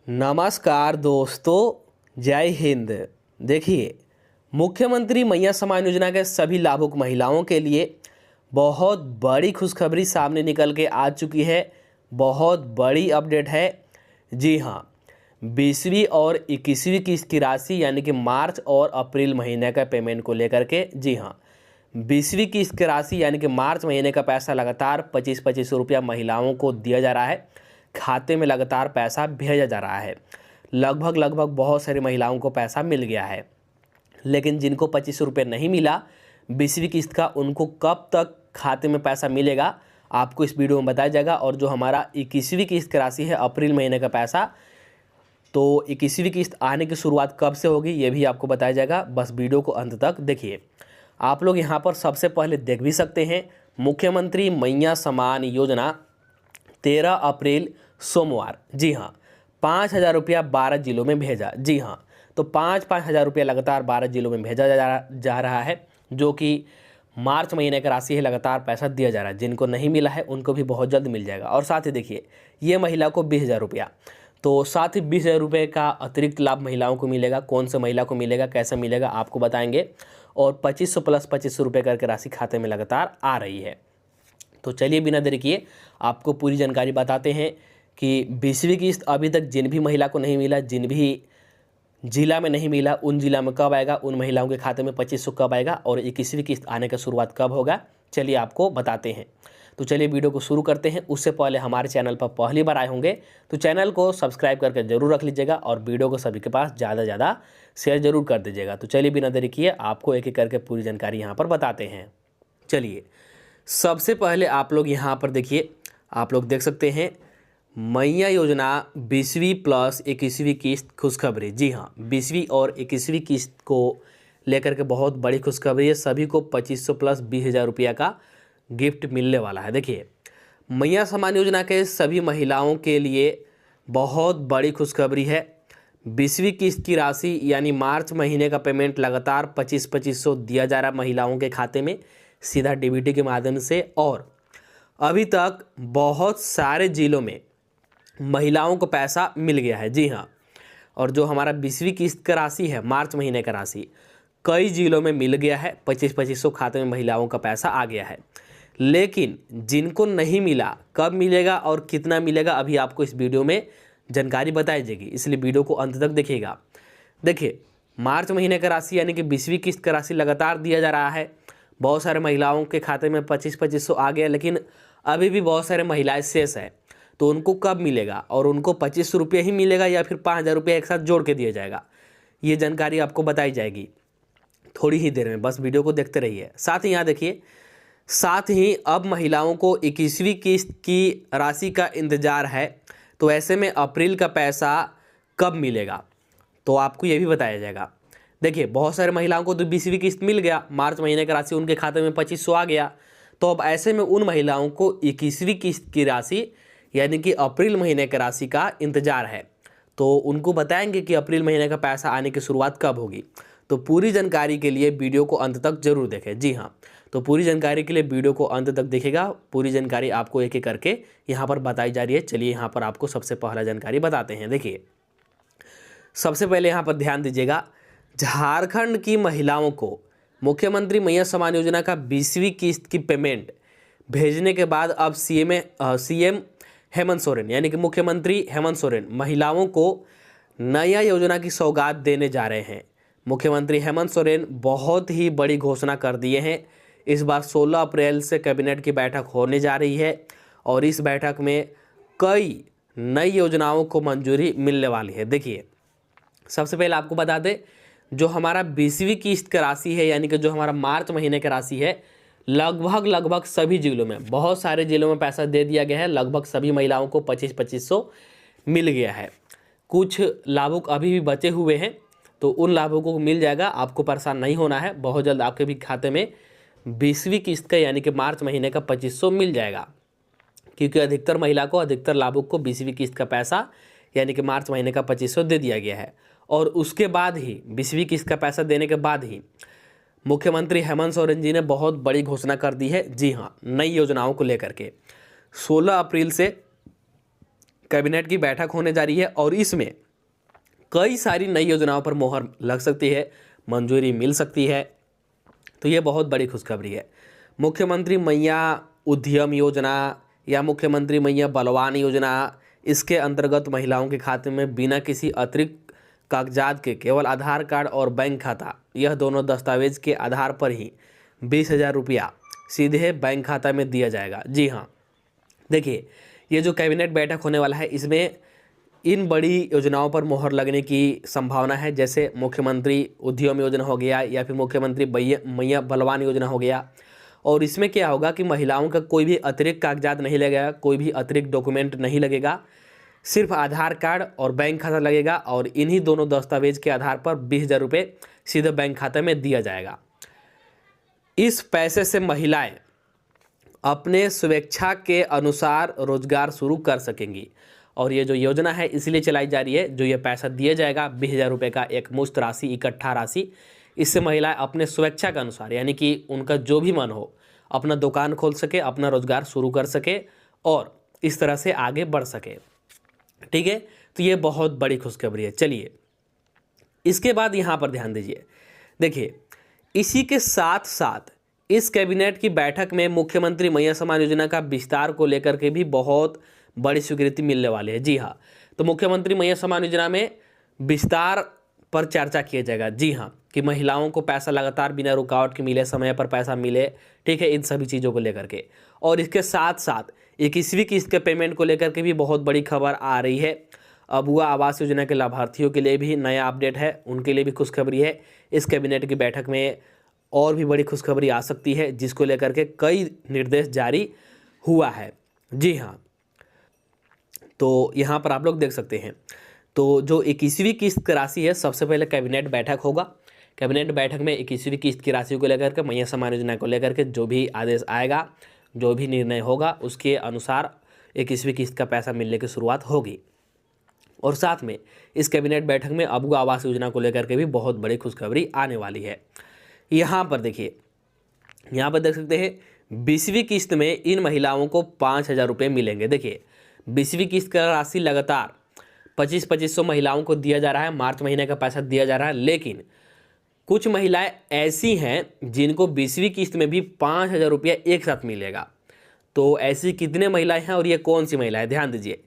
नमस्कार दोस्तों, जय हिंद। देखिए, मुख्यमंत्री मैया सम्मान योजना के सभी लाभुक महिलाओं के लिए बहुत बड़ी खुशखबरी सामने निकल के आ चुकी है। बहुत बड़ी अपडेट है। जी हाँ, 20वीं और 21वीं किस्त की राशि यानी कि मार्च और अप्रैल महीने का पेमेंट को लेकर के। जी हाँ, 20वीं किस्त की राशि यानी कि मार्च महीने का पैसा लगातार 25-25 रुपया महिलाओं को दिया जा रहा है। खाते में लगातार पैसा भेजा जा रहा है। लगभग बहुत सारी महिलाओं को पैसा मिल गया है, लेकिन जिनको 25 रुपये नहीं मिला 20वीं किस्त का, उनको कब तक खाते में पैसा मिलेगा आपको इस वीडियो में बताया जाएगा। और जो हमारा 21वीं किस्त की राशि है अप्रैल महीने का पैसा, तो 21वीं किस्त आने की शुरुआत कब से होगी ये भी आपको बताया जाएगा। बस वीडियो को अंत तक देखिए। आप लोग यहाँ पर सबसे पहले देख भी सकते हैं, मुख्यमंत्री मैया सम्मान योजना 13 अप्रैल सोमवार। जी हाँ, 5,000 रुपया 12 जिलों में भेजा। जी हाँ, तो 5,000 रुपया लगातार 12 जिलों में भेजा जा रहा है, जो कि मार्च महीने का राशि है। लगातार पैसा दिया जा रहा है। जिनको नहीं मिला है उनको भी बहुत जल्द मिल जाएगा। और साथ ही देखिए, ये महिला को 20,000 रुपया, तो साथ ही 20,000 रुपये का अतिरिक्त लाभ महिलाओं को मिलेगा। कौन से महिला को मिलेगा, कैसे मिलेगा आपको बताएंगे। और 2500 प्लस 2500 रुपये करके राशि खाते में लगातार आ रही है। तो चलिए बिना देरी किए आपको पूरी जानकारी बताते हैं कि 20वीं किस्त अभी तक जिन भी महिला को नहीं मिला, जिन भी जिला में नहीं मिला, उन जिला में कब आएगा, उन महिलाओं के खाते में 2500 कब आएगा और 21वीं किस्त आने का शुरुआत कब होगा, चलिए आपको बताते हैं। तो चलिए वीडियो को शुरू करते हैं। उससे पहले हमारे चैनल पर पहली बार आए होंगे तो चैनल को सब्सक्राइब करके जरूर रख लीजिएगा और वीडियो को सभी के पास ज़्यादा से ज़्यादा शेयर जरूर कर दीजिएगा। तो चलिए बिना देरी किए आपको एक एक करके पूरी जानकारी यहाँ पर बताते हैं। चलिए, सबसे पहले आप लोग यहाँ पर देखिए, आप लोग देख सकते हैं मैया योजना 20वीं प्लस 21वीं किस्त खुशखबरी। जी हाँ, 20वीं और 21वीं किस्त को लेकर के बहुत बड़ी खुशखबरी है। सभी को 2500 प्लस 20,000 रुपया का गिफ्ट मिलने वाला है। देखिए, मैया सम्मान योजना के सभी महिलाओं के लिए बहुत बड़ी खुशखबरी है। 20वीं किस्त की राशि यानी मार्च महीने का पेमेंट लगातार 2500 दिया जा रहा है महिलाओं के खाते में, सीधा डीबीटी के माध्यम से। और अभी तक बहुत सारे जिलों में महिलाओं को पैसा मिल गया है। जी हाँ, और जो हमारा 20वीं किस्त का राशि है मार्च महीने का राशि कई जिलों में मिल गया है। 2500 खाते में महिलाओं का पैसा आ गया है। लेकिन जिनको नहीं मिला, कब मिलेगा और कितना मिलेगा, अभी आपको इस वीडियो में जानकारी बताई जाएगी, इसलिए वीडियो को अंत तक देखिएगा। देखिए, मार्च महीने का राशि यानी कि 20वीं किस्त का राशि लगातार दिया जा रहा है। बहुत सारे महिलाओं के खाते में 2500 आ गया, लेकिन अभी भी बहुत सारे महिलाएं शेष है। तो उनको कब मिलेगा और उनको 2500 रुपये ही मिलेगा या फिर 5,000 रुपये एक साथ जोड़ के दिया जाएगा, ये जानकारी आपको बताई जाएगी थोड़ी ही देर में। बस वीडियो को देखते रहिए। साथ ही यहाँ देखिए, साथ ही अब महिलाओं को 21वीं किस्त की राशि का इंतजार है। तो ऐसे में अप्रैल का पैसा कब मिलेगा तो आपको ये भी बताया जाएगा। देखिए, बहुत सारे महिलाओं को तो 20वीं किस्त मिल गया, मार्च महीने का राशि उनके खाते में 2500 आ गया। तो अब ऐसे में उन महिलाओं को 21वीं किस्त की राशि यानी कि अप्रैल महीने की राशि का इंतजार है। तो उनको बताएंगे कि अप्रैल महीने का पैसा आने की शुरुआत कब होगी। तो पूरी जानकारी के लिए वीडियो को अंत तक जरूर देखें। जी हाँ, तो पूरी जानकारी के लिए वीडियो को अंत तक देखिएगा। पूरी जानकारी आपको एक एक करके यहाँ पर बताई जा रही है। चलिए यहाँ पर आपको सबसे पहला जानकारी बताते हैं। देखिए, सबसे पहले यहाँ पर ध्यान दीजिएगा, झारखंड की महिलाओं को मुख्यमंत्री मैया सम्मान योजना का 20वीं किस्त की पेमेंट भेजने के बाद अब सीएम हेमंत सोरेन यानी कि मुख्यमंत्री हेमंत सोरेन महिलाओं को नया योजना की सौगात देने जा रहे हैं। मुख्यमंत्री हेमंत सोरेन बहुत ही बड़ी घोषणा कर दिए हैं। इस बार 16 अप्रैल से कैबिनेट की बैठक होने जा रही है और इस बैठक में कई नई योजनाओं को मंजूरी मिलने वाली है। देखिए, सबसे पहले आपको बता दें, जो हमारा 20वीं किस्त का राशि है यानी कि जो हमारा मार्च महीने का राशि है, लगभग सभी जिलों में, बहुत सारे जिलों में पैसा दे दिया गया है। लगभग सभी महिलाओं को 2500 मिल गया है। कुछ लाभुक अभी भी बचे हुए हैं, तो उन लाभुकों को मिल जाएगा। आपको परेशान नहीं होना है, बहुत जल्द आपके भी खाते में 20वीं किस्त का यानी कि मार्च महीने का 2500 मिल जाएगा। क्योंकि अधिकतर महिला को, अधिकतर लाभुक को 20वीं किस्त का पैसा यानी कि मार्च महीने का 2500 दे दिया गया है। और उसके बाद ही 20वीं किस्त का पैसा देने के बाद ही मुख्यमंत्री हेमंत सोरेन जी ने बहुत बड़ी घोषणा कर दी है। जी हाँ, नई योजनाओं को लेकर के 16 अप्रैल से कैबिनेट की बैठक होने जा रही है और इसमें कई सारी नई योजनाओं पर मोहर लग सकती है, मंजूरी मिल सकती है। तो ये बहुत बड़ी खुशखबरी है। मुख्यमंत्री मैया उद्यम योजना या मुख्यमंत्री मैया बलवान योजना, इसके अंतर्गत महिलाओं के खाते में बिना किसी अतिरिक्त कागजात के केवल आधार कार्ड और बैंक खाता, यह दोनों दस्तावेज के आधार पर ही 20,000 रुपया सीधे बैंक खाता में दिया जाएगा। जी हाँ, देखिए ये जो कैबिनेट बैठक होने वाला है इसमें इन बड़ी योजनाओं पर मोहर लगने की संभावना है, जैसे मुख्यमंत्री उद्यम योजना हो गया या फिर मुख्यमंत्री मैया बलवान योजना हो गया। और इसमें क्या होगा कि महिलाओं का कोई भी अतिरिक्त कागजात नहीं लगेगा, कोई भी अतिरिक्त डॉक्यूमेंट नहीं लगेगा, सिर्फ आधार कार्ड और बैंक खाता लगेगा और इन्हीं दोनों दस्तावेज के आधार पर 20,000 रुपये सीधे बैंक खाते में दिया जाएगा। इस पैसे से महिलाएं अपने स्वेच्छा के अनुसार रोजगार शुरू कर सकेंगी और ये जो योजना है इसलिए चलाई जा रही है, जो ये पैसा दिया जाएगा 20,000 रुपये का एक मुश्त राशि, इकट्ठा राशि, इससे महिलाएं अपने स्वेच्छा के अनुसार यानी कि उनका जो भी मन हो अपना दुकान खोल सके, अपना रोजगार शुरू कर सके और इस तरह से आगे बढ़ सके। ठीक है, तो ये बहुत बड़ी खुशखबरी है। चलिए इसके बाद यहाँ पर ध्यान दीजिए, देखिए इसी के साथ साथ इस कैबिनेट की बैठक में मुख्यमंत्री मैया सम्मान योजना का विस्तार को लेकर के भी बहुत बड़ी स्वीकृति मिलने वाली है। जी हाँ, तो मुख्यमंत्री मैया सम्मान योजना में विस्तार पर चर्चा किया जाएगा। जी हाँ, कि महिलाओं को पैसा लगातार बिना रुकावट के मिले, समय पर पैसा मिले, ठीक है, इन सभी चीज़ों को लेकर के। और इसके साथ साथ 21वीं किस्त के पेमेंट को लेकर के भी बहुत बड़ी खबर आ रही है। अबुआ आवास योजना के लाभार्थियों के लिए भी नया अपडेट है, उनके लिए भी खुशखबरी है। इस कैबिनेट की बैठक में और भी बड़ी खुशखबरी आ सकती है, जिसको लेकर के कई निर्देश जारी हुआ है। जी हाँ, तो यहाँ पर आप लोग देख सकते हैं, तो जो 21वीं किस्त की राशि है, सबसे पहले कैबिनेट बैठक होगा। कैबिनेट बैठक में 21वीं किस्त की राशि को लेकर के, मैया सम्मान योजना को लेकर के जो भी आदेश आएगा, जो भी निर्णय होगा, उसके अनुसार 21वीं किस्त का पैसा मिलने की शुरुआत होगी। और साथ में इस कैबिनेट बैठक में अबुआ आवास योजना को लेकर के भी बहुत बड़ी खुशखबरी आने वाली है। यहाँ पर देखिए, यहाँ पर देख सकते हैं 20वीं किस्त में इन महिलाओं को 5,000 रुपये मिलेंगे। देखिए 20वीं किस्त का राशि लगातार 2500 महिलाओं को दिया जा रहा है, मार्च महीने का पैसा दिया जा रहा है, लेकिन कुछ महिलाएं ऐसी हैं जिनको 20वीं किस्त में भी 5,000 रुपया एक साथ मिलेगा। तो ऐसी कितने महिलाएं हैं और ये कौन सी महिलाएं, ध्यान दीजिए।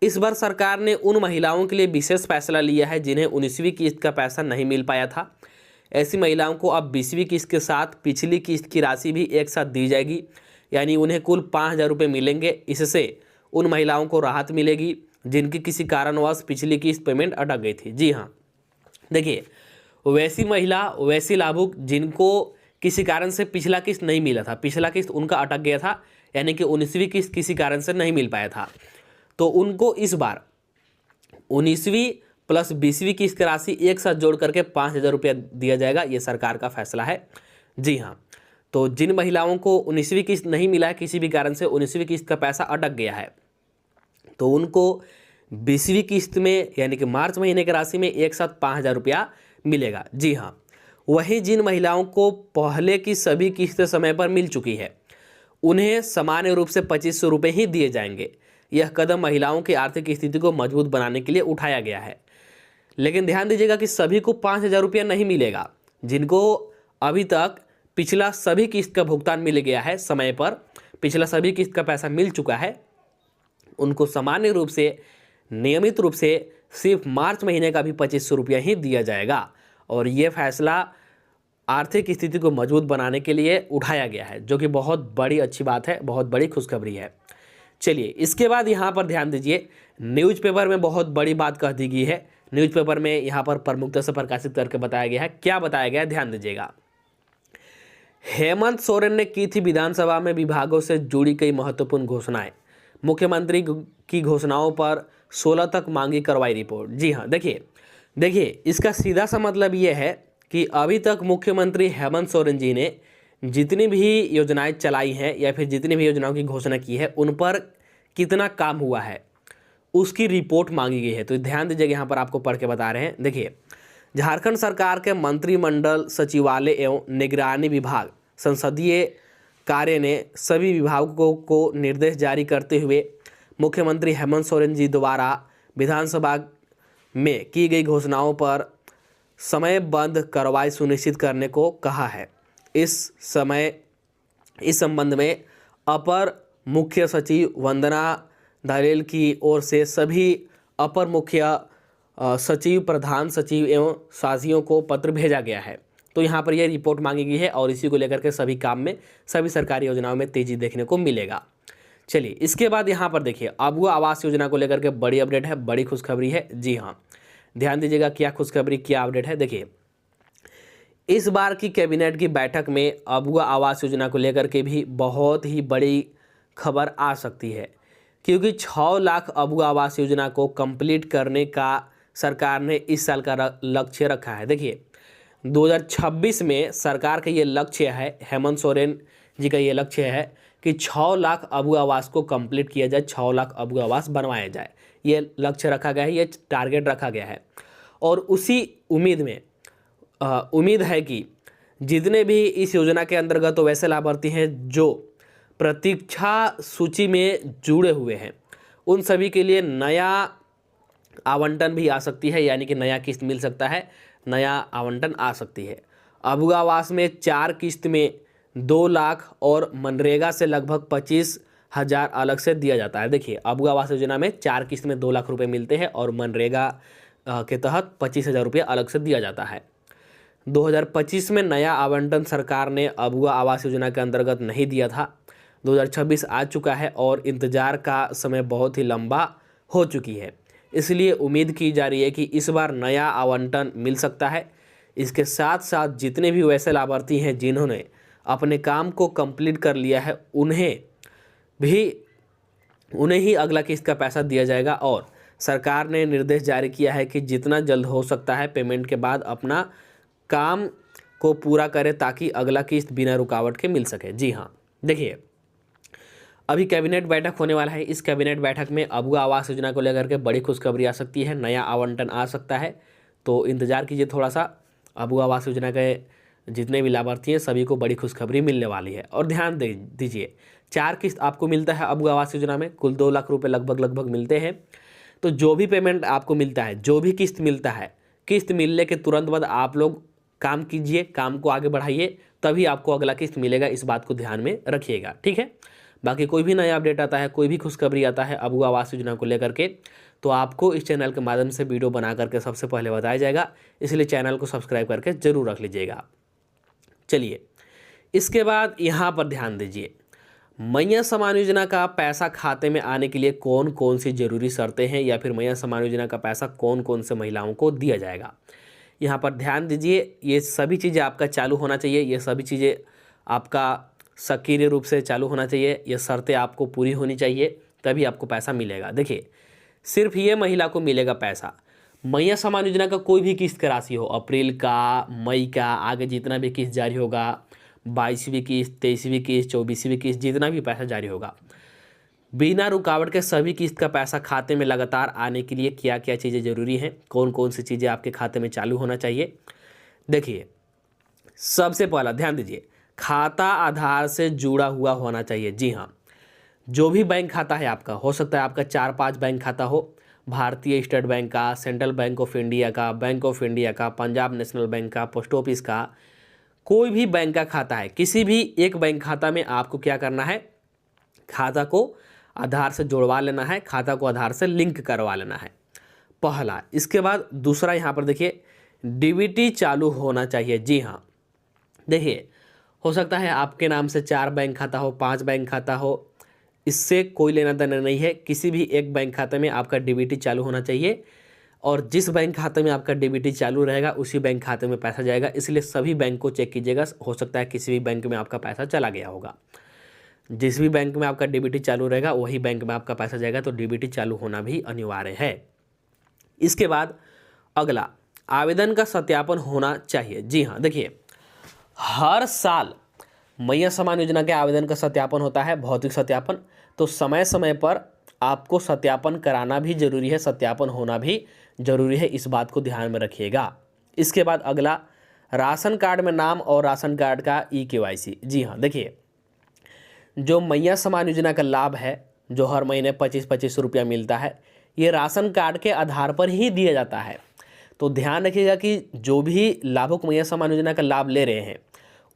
इस बार सरकार ने उन महिलाओं के लिए विशेष फैसला लिया है जिन्हें 19वीं किस्त का पैसा नहीं मिल पाया था। ऐसी महिलाओं को अब 20वीं किस्त के साथ पिछली किस्त की राशि भी एक साथ दी जाएगी, यानी उन्हें कुल 5,000 रुपये मिलेंगे। इससे उन महिलाओं को राहत मिलेगी जिनकी किसी कारणवश पिछली किस्त पेमेंट अटक गई थी। जी हाँ, देखिए वैसी महिला, वैसी लाभुक जिनको किसी कारण से पिछला किस्त नहीं मिला था, पिछला किस्त उनका अटक गया था, यानी कि 19वीं किस्त किसी कारण से नहीं मिल पाया था, तो उनको इस बार 19वीं प्लस 20वीं किस्त की राशि एक साथ जोड़ करके 5,000 रुपया दिया जाएगा। ये सरकार का फैसला है। जी हाँ, तो जिन महिलाओं को 19वीं किस्त नहीं मिला है, किसी भी कारण से 19वीं किस्त का पैसा अटक गया है, तो उनको 20वीं किस्त में यानी कि मार्च महीने की राशि में एक साथ 5,000 रुपया मिलेगा। जी हाँ, वहीं जिन महिलाओं को पहले की सभी किस्तें समय पर मिल चुकी है, उन्हें सामान्य रूप से 2,500 रुपये ही दिए जाएंगे। यह कदम महिलाओं की आर्थिक स्थिति को मजबूत बनाने के लिए उठाया गया है। लेकिन ध्यान दीजिएगा कि सभी को 5,000 रुपया नहीं मिलेगा। जिनको अभी तक पिछला सभी किस्त का भुगतान मिल गया है समय पर, पिछला सभी किस्त का पैसा मिल चुका है, उनको सामान्य रूप से, नियमित रूप से सिर्फ मार्च महीने का भी 2,500 रुपया ही दिया जाएगा। और ये फैसला आर्थिक स्थिति को मजबूत बनाने के लिए उठाया गया है, जो कि बहुत बड़ी अच्छी बात है, बहुत बड़ी खुशखबरी है। चलिए इसके बाद यहाँ पर ध्यान दीजिए, न्यूज़पेपर में बहुत बड़ी बात कह दी गई है। न्यूज़पेपर में यहाँ पर प्रमुखता से प्रकाशित करके बताया गया है। क्या बताया गया है, ध्यान दीजिएगा। हेमंत सोरेन ने की थी विधानसभा में विभागों से जुड़ी कई महत्वपूर्ण घोषणाएं। मुख्यमंत्री की घोषणाओं पर 16 तक मांगी कार्रवाई रिपोर्ट। जी हाँ, देखिए इसका सीधा सा मतलब ये है कि अभी तक मुख्यमंत्री हेमंत सोरेन जी ने जितनी भी योजनाएं चलाई हैं या फिर जितनी भी योजनाओं की घोषणा की है, उन पर कितना काम हुआ है, उसकी रिपोर्ट मांगी गई है। तो ध्यान दीजिएगा, यहाँ पर आपको पढ़ के बता रहे हैं। देखिए, झारखंड सरकार के मंत्रिमंडल सचिवालय एवं निगरानी विभाग संसदीय कार्य ने सभी विभागों को निर्देश जारी करते हुए मुख्यमंत्री हेमंत सोरेन जी द्वारा विधानसभा में की गई घोषणाओं पर समयबद्ध कार्रवाई सुनिश्चित करने को कहा है। इस संबंध में अपर मुख्य सचिव वंदना धलेल की ओर से सभी अपर मुख्य सचिव, प्रधान सचिव एवं साजियों को पत्र भेजा गया है। तो यहाँ पर यह रिपोर्ट मांगी गई है और इसी को लेकर के सभी काम में, सभी सरकारी योजनाओं में तेजी देखने को मिलेगा। चलिए, इसके बाद यहाँ पर देखिए, अबुआ आवास योजना को लेकर के बड़ी अपडेट है, बड़ी खुशखबरी है। जी हाँ, ध्यान दीजिएगा, क्या खुशखबरी, क्या अपडेट है। देखिए, इस बार की कैबिनेट की बैठक में अबुआ आवास योजना को लेकर के भी बहुत ही बड़ी खबर आ सकती है, क्योंकि 6 लाख अबुआ आवास योजना को कंप्लीट करने का सरकार ने इस साल का लक्ष्य रखा है। देखिए, 2026 में सरकार का ये लक्ष्य है, हेमंत सोरेन जी का ये लक्ष्य है कि 6 लाख अबुआ आवास को कंप्लीट किया जाए, 6 लाख अबुआ आवास बनवाया जाए। ये लक्ष्य रखा गया है, ये टारगेट रखा गया है। और उसी उम्मीद में उम्मीद है कि जितने भी इस योजना के अंतर्गत वैसे लाभार्थी हैं जो प्रतीक्षा सूची में जुड़े हुए हैं, उन सभी के लिए नया आवंटन भी आ सकती है, यानी कि नया किस्त मिल सकता है, नया आवंटन आ सकती है। अबुआ आवास में 4 किस्त में 2 लाख और मनरेगा से लगभग 25,000 अलग से दिया जाता है। देखिए, अबुआ आवास योजना में 4 किस्त में 2 लाख रुपए मिलते हैं और मनरेगा के तहत 25,000 रुपये अलग से दिया जाता है। 2025 में नया आवंटन सरकार ने अबुआ आवास योजना के अंतर्गत नहीं दिया था। 2026 आ चुका है और इंतजार का समय बहुत ही लंबा हो चुकी है, इसलिए उम्मीद की जा रही है कि इस बार नया आवंटन मिल सकता है। इसके साथ साथ जितने भी वैसे लाभार्थी हैं जिन्होंने अपने काम को कंप्लीट कर लिया है, उन्हें ही अगला किस्त का पैसा दिया जाएगा। और सरकार ने निर्देश जारी किया है कि जितना जल्द हो सकता है पेमेंट के बाद अपना काम को पूरा करें, ताकि अगला किस्त बिना रुकावट के मिल सके। जी हाँ, देखिए, अभी कैबिनेट बैठक होने वाला है। इस कैबिनेट बैठक में अबुआ आवास योजना को लेकर के बड़ी खुशखबरी आ सकती है, नया आवंटन आ सकता है। तो इंतजार कीजिए थोड़ा सा। अबुआ आवास योजना के जितने भी लाभार्थी हैं सभी को बड़ी खुशखबरी मिलने वाली है। और ध्यान दीजिए, 4 किस्त आपको मिलता है अबुआ आवास योजना में, कुल 2 लाख रुपये लगभग मिलते हैं। तो जो भी पेमेंट आपको मिलता है, जो भी किस्त मिलता है, किस्त मिलने के तुरंत बाद आप लोग काम कीजिए, काम को आगे बढ़ाइए, तभी आपको अगला किस्त मिलेगा। इस बात को ध्यान में रखिएगा, ठीक है। बाकी कोई भी नया अपडेट आता है, कोई भी खुशखबरी आता है अबुआ आवास योजना को लेकर के, तो आपको इस चैनल के माध्यम से वीडियो बना करके सबसे पहले बताया जाएगा, इसलिए चैनल को सब्सक्राइब करके जरूर रख लीजिएगा। चलिए, इसके बाद यहाँ पर ध्यान दीजिए, मैया सम्मान योजना का पैसा खाते में आने के लिए कौन कौन सी जरूरी शर्तें हैं, या फिर मैया सम्मान योजना का पैसा कौन कौन से महिलाओं को दिया जाएगा। यहाँ पर ध्यान दीजिए, ये सभी चीज़ें आपका चालू होना चाहिए, ये सभी चीज़ें आपका सक्रिय रूप से चालू होना चाहिए, ये शर्तें आपको पूरी होनी चाहिए, तभी आपको पैसा मिलेगा। देखिए, सिर्फ ये महिला को मिलेगा पैसा। मैया सम्मान योजना का कोई भी किस्त का राशि हो, अप्रैल का, मई का, आगे जितना भी किस्त जारी होगा, 22वीं किस्त, 23वीं किस्त, 24वीं किस्त, जितना भी पैसा जारी होगा, बिना रुकावट के सभी किस्त का पैसा खाते में लगातार आने के लिए क्या क्या चीज़ें ज़रूरी हैं, कौन कौन सी चीज़ें आपके खाते में चालू होना चाहिए। देखिए, सबसे पहला ध्यान दीजिए, खाता आधार से जुड़ा हुआ होना चाहिए। जी हाँ, जो भी बैंक खाता है आपका, हो सकता है आपका 4-5 बैंक खाता हो, भारतीय स्टेट बैंक का, सेंट्रल बैंक ऑफ इंडिया का, बैंक ऑफ इंडिया का, पंजाब नेशनल बैंक का, पोस्ट ऑफिस का, कोई भी बैंक का खाता है, किसी भी एक बैंक खाता में आपको क्या करना है, खाता को आधार से जुड़वा लेना है, खाता को आधार से लिंक करवा लेना है, पहला। इसके बाद दूसरा, यहाँ पर देखिए, डीबीटी चालू होना चाहिए। जी हाँ, देखिए, हो सकता है आपके नाम से 4 बैंक खाता हो, 5 बैंक खाता हो, इससे कोई लेना देना नहीं है, किसी भी एक बैंक खाते में आपका डीबीटी चालू होना चाहिए, और जिस बैंक खाते में आपका डीबीटी चालू रहेगा उसी बैंक खाते में पैसा जाएगा, इसलिए सभी बैंक को चेक कीजिएगा। हो सकता है किसी भी बैंक में आपका पैसा चला गया होगा, जिस भी बैंक में आपका डीबीटी चालू रहेगा वही बैंक में आपका पैसा जाएगा, तो डीबीटी चालू होना भी अनिवार्य है। इसके बाद अगला, आवेदन का सत्यापन होना चाहिए। जी हाँ, देखिए, हर साल मैया सम्मान योजना के आवेदन का सत्यापन होता है, भौतिक सत्यापन, तो समय समय पर आपको सत्यापन कराना भी जरूरी है, सत्यापन होना भी जरूरी है, इस बात को ध्यान में रखिएगा। इसके बाद अगला, राशन कार्ड में नाम और राशन कार्ड का ई-केवाईसी। जी हाँ, देखिए, जो मैया सम्मान योजना का लाभ है जो हर महीने 25-25 रुपया मिलता है, ये राशन कार्ड के आधार पर ही दिया जाता है। तो ध्यान रखिएगा कि जो भी लाभुक मैया सम्मान योजना का लाभ ले रहे हैं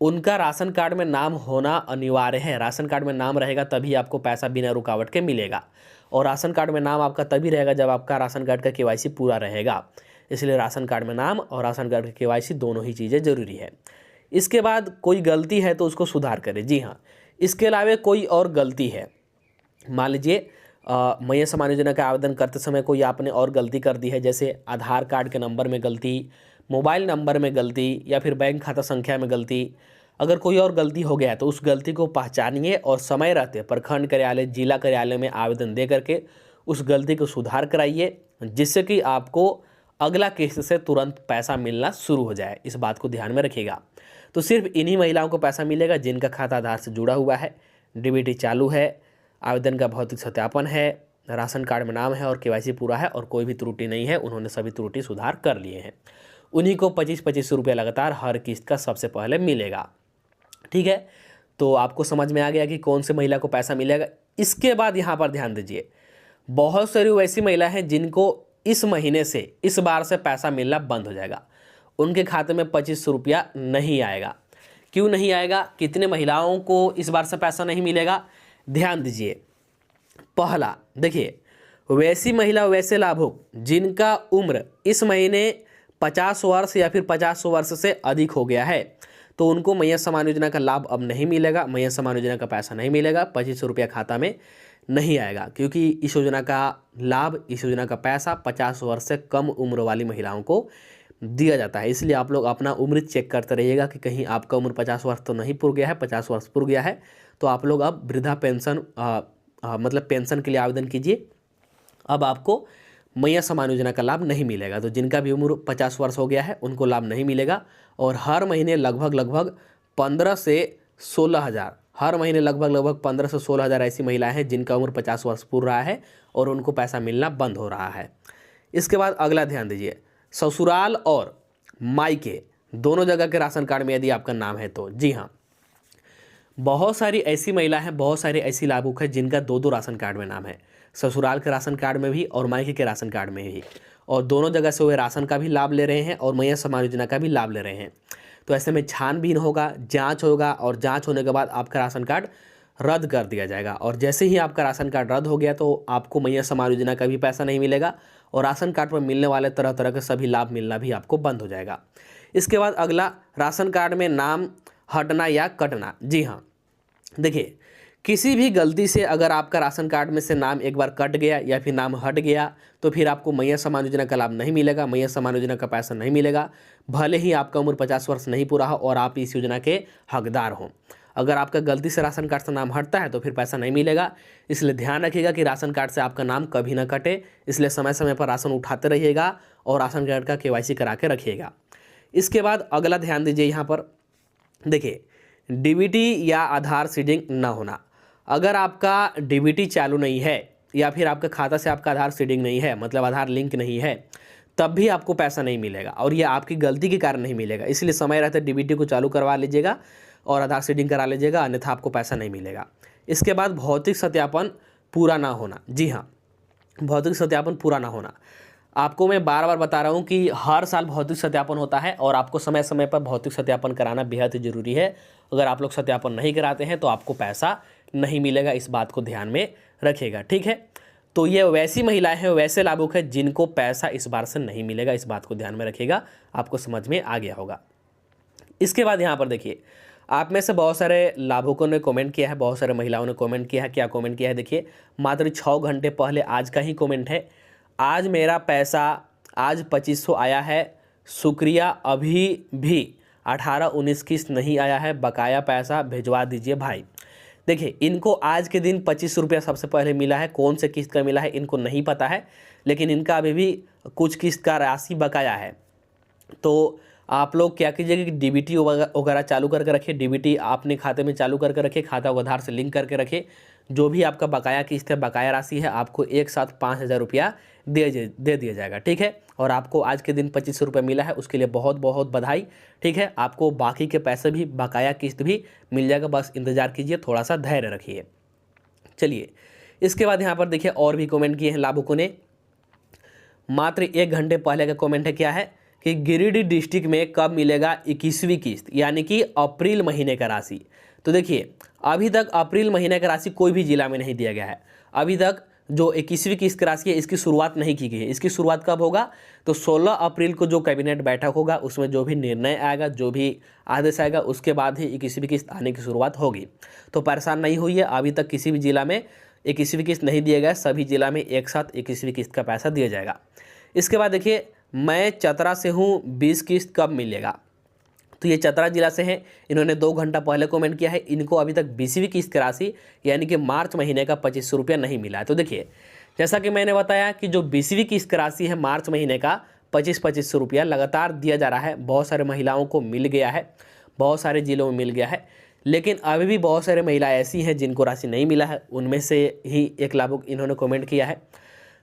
उनका राशन कार्ड में नाम होना अनिवार्य है। राशन कार्ड में नाम रहेगा तभी आपको पैसा बिना रुकावट के मिलेगा, और राशन कार्ड में नाम आपका तभी रहेगा जब आपका राशन कार्ड का केवाईसी पूरा रहेगा। इसलिए राशन कार्ड में नाम और राशन कार्ड का केवाईसी दोनों ही चीज़ें ज़रूरी है। इसके बाद कोई गलती है तो उसको सुधार करें। जी हाँ, इसके अलावा कोई और गलती है, मान लीजिए मैया सम्मान योजना का आवेदन करते समय कोई आपने और गलती कर दी है, जैसे आधार कार्ड के नंबर में गलती, मोबाइल नंबर में गलती, या फिर बैंक खाता संख्या में गलती। अगर कोई और गलती हो गया है तो उस गलती को पहचानिए और समय रहते प्रखंड कार्यालय, जिला कार्यालय में आवेदन दे करके उस गलती को सुधार कराइए, जिससे कि आपको अगला किस्त से तुरंत पैसा मिलना शुरू हो जाए। इस बात को ध्यान में रखिएगा। तो सिर्फ इन्हीं महिलाओं को पैसा मिलेगा जिनका खाता आधार से जुड़ा हुआ है, डीबीटी चालू है, आवेदन का भौतिक सत्यापन है, राशन कार्ड में नाम है और केवाईसी पूरा है और कोई भी त्रुटि नहीं है, उन्होंने सभी त्रुटि सुधार कर लिए हैं। उन्हीं को 25-25 रुपये लगातार हर किस्त का सबसे पहले मिलेगा। ठीक है, तो आपको समझ में आ गया कि कौन से महिला को पैसा मिलेगा। इसके बाद यहाँ पर ध्यान दीजिए, बहुत सारी वैसी महिला हैं जिनको इस महीने से, इस बार से पैसा मिलना बंद हो जाएगा। उनके खाते में 2500 रुपया नहीं आएगा। क्यों नहीं आएगा? कितने महिलाओं को इस बार से पैसा नहीं मिलेगा? ध्यान दीजिए। पहला देखिए, वैसी महिला, वैसे लाभुक जिनका उम्र इस महीने 50 वर्ष या फिर 50 वर्ष से अधिक हो गया है, तो उनको मैया सम्मान योजना का लाभ अब नहीं मिलेगा। मैया सम्मान योजना का पैसा नहीं मिलेगा, 2500 रुपया खाता में नहीं आएगा, क्योंकि इस योजना का लाभ, इस योजना का पैसा 50 वर्ष से कम उम्र वाली महिलाओं को दिया जाता है। इसलिए आप लोग अपना उम्र चेक करते रहिएगा कि कहीं आपका उम्र 50 वर्ष तो नहीं पूर गया है। 50 वर्ष पूर गया है तो आप लोग अब वृद्धा पेंशन मतलब पेंशन के लिए आवेदन कीजिए। अब आपको मैया सम्मान योजना का लाभ नहीं मिलेगा। तो जिनका भी उम्र 50 वर्ष हो गया है उनको लाभ नहीं मिलेगा। और हर महीने लगभग 15 से 16 हज़ार, हर महीने लगभग 15 से 16 हज़ार ऐसी महिलाएं हैं जिनका उम्र 50 वर्ष पूर रहा है और उनको पैसा मिलना बंद हो रहा है। इसके बाद अगला ध्यान दीजिए, ससुराल और मायके दोनों जगह के राशन कार्ड में यदि आपका नाम है तो जी हाँ, बहुत सारी ऐसी महिला हैं, बहुत सारी ऐसी लाभुक हैं जिनका 2-2 राशन कार्ड में नाम है, ससुराल के राशन कार्ड में भी और मायके के राशन कार्ड में भी, और दोनों जगह से वे राशन का भी लाभ ले रहे हैं और मैया सम्मान योजना का भी लाभ ले रहे हैं। तो ऐसे में छानबीन होगा, जांच होगा, और जांच होने के बाद आपका राशन कार्ड रद्द कर दिया जाएगा। और जैसे ही आपका राशन कार्ड रद्द हो गया तो आपको मैया सम्मान योजना का भी पैसा नहीं मिलेगा और राशन कार्ड पर मिलने वाले तरह तरह के सभी लाभ मिलना भी आपको बंद हो जाएगा। इसके बाद अगला, राशन कार्ड में नाम हटना या कटना। जी हाँ, देखिए, किसी भी गलती से अगर आपका राशन कार्ड में से नाम एक बार कट गया या फिर नाम हट गया तो फिर आपको मैया सम्मान योजना का लाभ नहीं मिलेगा, मैया सम्मान योजना का पैसा नहीं मिलेगा, भले ही आपका उम्र 50 वर्ष नहीं पूरा हो और आप इस योजना के हकदार हों। अगर आपका गलती से राशन कार्ड से नाम हटता है तो फिर पैसा नहीं मिलेगा। इसलिए ध्यान रखिएगा कि राशन कार्ड से आपका नाम कभी ना कटे, इसलिए समय समय पर राशन उठाते रहिएगा और राशन कार्ड का केवाईसी करा के रखिएगा। इसके बाद अगला ध्यान दीजिए, यहाँ पर देखिए, डीबीटी या आधार सीडिंग ना होना। अगर आपका डीबीटी चालू नहीं है या फिर आपका खाता से आपका आधार सीडिंग नहीं है, मतलब आधार लिंक नहीं है, तब भी आपको पैसा नहीं मिलेगा और ये आपकी गलती के कारण नहीं मिलेगा। इसलिए समय रहते डीबीटी को चालू करवा लीजिएगा और आधार सीडिंग करा लीजिएगा, अन्यथा आपको पैसा नहीं मिलेगा। इसके बाद भौतिक सत्यापन पूरा ना होना। जी हाँ, भौतिक सत्यापन पूरा ना होना, आपको मैं बार बार बता रहा हूँ कि हर साल भौतिक सत्यापन होता है और आपको समय समय पर भौतिक सत्यापन कराना बेहद ज़रूरी है। अगर आप लोग सत्यापन नहीं कराते हैं तो आपको पैसा नहीं मिलेगा, इस बात को ध्यान में रखिएगा। ठीक है, तो ये वैसी महिलाएं हैं, वैसे लाभुक हैं जिनको पैसा इस बार से नहीं मिलेगा, इस बात को ध्यान में रखिएगा। आपको समझ में आ गया होगा। इसके बाद यहाँ पर देखिए, आप में से बहुत सारे लाभुकों ने कमेंट किया है, बहुत सारे महिलाओं ने कमेंट किया है। क्या कमेंट किया है देखिए, मात्र 6 घंटे पहले आज का ही कमेंट है। आज मेरा पैसा आज 2500 आया है, शुक्रिया, अभी भी 18-19 किस्त नहीं आया है, बकाया पैसा भिजवा दीजिए भाई। देखिए, इनको आज के दिन 25 रुपया सबसे पहले मिला है। कौन से किस्त का मिला है इनको नहीं पता है, लेकिन इनका अभी भी कुछ किस्त का राशि बकाया है। तो आप लोग क्या कीजिएगा कि डीबीटी वगैरह चालू करके रखिए, डीबीटी अपने खाते में चालू करके रखिए, खाता को आधार से लिंक करके रखिए। जो भी आपका बकाया किस्त है, बकाया राशि है, आपको एक साथ 5000 रुपया दे दिया जाएगा। ठीक है, और आपको आज के दिन 2500 रुपये मिला है, उसके लिए बहुत बहुत बधाई। ठीक है, आपको बाकी के पैसे भी, बकाया किस्त भी मिल जाएगा, बस इंतज़ार कीजिए, थोड़ा सा धैर्य रखिए। चलिए, इसके बाद यहाँ पर देखिए और भी कमेंट किए हैं लाभुकों ने। मात्र 1 घंटे पहले का कमेंट है, क्या है कि गिरिडीह डिस्ट्रिक्ट में कब मिलेगा 21वीं किस्त, यानी कि अप्रैल महीने का राशि। तो देखिए अभी तक अप्रैल महीने का राशि कोई भी जिला में नहीं दिया गया है। अभी तक जो 21वीं किस्त की राशि है इसकी शुरुआत नहीं की गई है। इसकी शुरुआत कब होगा, तो 16 अप्रैल को जो कैबिनेट बैठक होगा उसमें जो भी निर्णय आएगा, जो भी आदेश आएगा, उसके बाद ही 21वीं किस्त आने की शुरुआत होगी। तो परेशान नहीं होइए, अभी तक किसी भी जिला में 21वीं किस्त नहीं दिया गया, सभी जिला में एक साथ 21वीं किस्त का पैसा दिया जाएगा। इसके बाद देखिए मैं चतरा से हूँ, 20 किस्त कब मिलेगा। तो ये चतरा जिला से हैं, इन्होंने 2 घंटा पहले कमेंट किया है। इनको अभी तक 20वीं किस्त की राशि यानी कि मार्च महीने का 2500 रुपया नहीं मिला है। तो देखिए जैसा कि मैंने बताया कि जो 20वीं किस्त की राशि है मार्च महीने का 2500 रुपया लगातार दिया जा रहा है। बहुत सारे महिलाओं को मिल गया है, बहुत सारे जिलों में मिल गया है, लेकिन अभी भी बहुत सारे महिलाएं ऐसी हैं जिनको राशि नहीं मिला है। उनमें से ही एक लाभुक इन्होंने कमेंट किया है।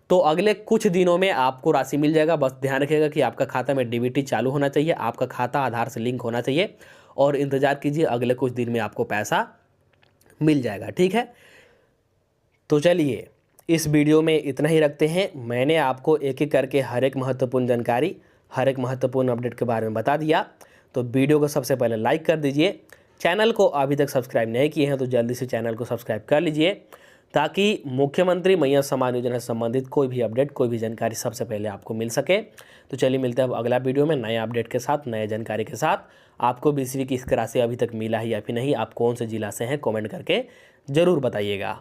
तो अगले कुछ दिनों में आपको राशि मिल जाएगा। बस ध्यान रखिएगा कि आपका खाता में डीबीटी चालू होना चाहिए, आपका खाता आधार से लिंक होना चाहिए और इंतजार कीजिए, अगले कुछ दिन में आपको पैसा मिल जाएगा। ठीक है, तो चलिए इस वीडियो में इतना ही रखते हैं। मैंने आपको एक एक करके हर एक महत्वपूर्ण जानकारी, हर एक महत्वपूर्ण अपडेट के बारे में बता दिया। तो वीडियो को सबसे पहले लाइक कर दीजिए। चैनल को अभी तक सब्सक्राइब नहीं किए हैं तो जल्दी से चैनल को सब्सक्राइब कर लीजिए, ताकि मुख्यमंत्री मैया सम्मान योजना से संबंधित कोई भी अपडेट, कोई भी जानकारी सबसे पहले आपको मिल सके। तो चलिए मिलते हैं अब अगला वीडियो में नए अपडेट के साथ, नए जानकारी के साथ। आपको 20वीं किस्त की राशि अभी तक मिला है या फिर नहीं, आप कौन से जिला से हैं, कमेंट करके ज़रूर बताइएगा।